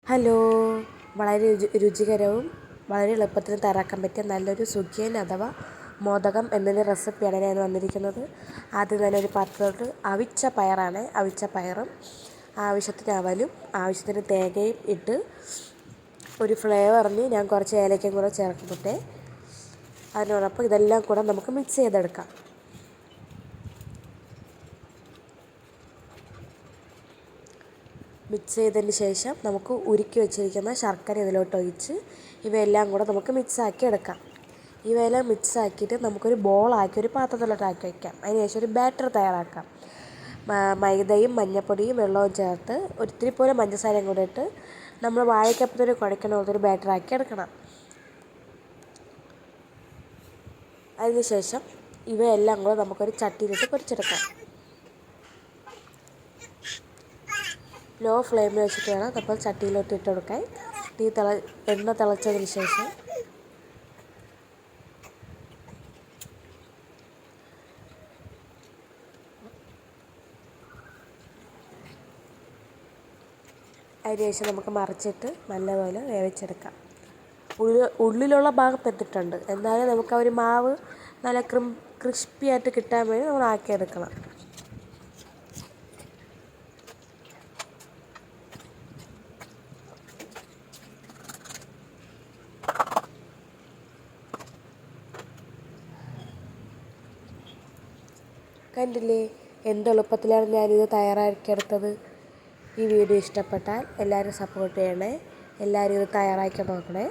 Hello, വളരെ രുചികരവും വളരെ എളുപ്പത്തിൽ തയ്യാറാക്കാൻ പറ്റിയ നല്ലൊരു സുഖിയൻ അഥവാ മോദകം എന്നതിൻ്റെ റെസിപ്പിയാണ് ഞാൻ വന്നിരിക്കുന്നത്. ആദ്യം തന്നെ ഒരു പാത്രത്തിൽ അവിച്ച പയറും ആവശ്യത്തിന് അവലും ആവശ്യത്തിന് തേങ്ങയും ഇട്ട് ഒരു ഫ്ലേവറിന് ഞാൻ കുറച്ച് ഏലക്കയും കൂടെ ചേർക്കുന്നുണ്ട്. അതിനോടൊപ്പം ഇതെല്ലാം കൂടെ നമുക്ക് മിക്സ് ചെയ്തെടുക്കാം. മിക്സ് ചെയ്തതിന് ശേഷം നമുക്ക് ഉരുക്കി വെച്ചിരിക്കുന്ന ശർക്കര ഇതിലോട്ട് ഒഴിച്ച് ഇവയെല്ലാം കൂടെ നമുക്ക് മിക്സാക്കി എടുക്കാം. ഇവയെല്ലാം മിക്സാക്കിയിട്ട് നമുക്കൊരു ബോളാക്കി ഒരു പാത്രത്തിലോട്ട് ആക്കി വയ്ക്കാം. അതിനുശേഷം ഒരു ബാറ്റർ തയ്യാറാക്കാം. മൈദയും മഞ്ഞൾപ്പൊടിയും വെള്ളവും ചേർത്ത് ഒത്തിരി പോലെ പഞ്ചസാരയും കൂടെ ഇട്ട് നമ്മൾ വാഴയ്ക്കപ്പത്തിന് കുഴയ്ക്കണ പോലത്തെ ഒരു ബാറ്ററാക്കി എടുക്കണം. അതിനുശേഷം ഇവയെല്ലാം കൂടെ നമുക്കൊരു ചട്ടിയിലിട്ട് പൊരിച്ചെടുക്കാം. ലോ ഫ്ലെയിമിൽ വെച്ചിട്ട് വേണം നമ്മൾ ചട്ടിയിലോട്ട് ഇട്ട് കൊടുക്കാൻ. എണ്ണ തിളച്ചതിന് ശേഷം അതിനുശേഷം നമുക്ക് മറിച്ചിട്ട് നല്ലപോലെ വേവിച്ചെടുക്കാം. ഉള്ളിലുള്ള ഭാഗം വെന്തിട്ടുണ്ട്, എന്നാലും നമുക്ക് ആ ഒരു മാവ് നല്ല ക്രിസ്പി ആയിട്ട് കിട്ടാൻ വേണ്ടി നമ്മൾ ആക്കിയെടുക്കണം. കണ്ടില്ലേ, എന്ത് എളുപ്പത്തിലാണ് ഞാനിത് തയ്യാറാക്കിയെടുത്തത്. ഈ വീഡിയോ ഇഷ്ടപ്പെട്ടാൽ എല്ലാവരും സപ്പോർട്ട് ചെയ്യണേ. എല്ലാവരും ഇത് തയ്യാറാക്കി നോക്കണേ.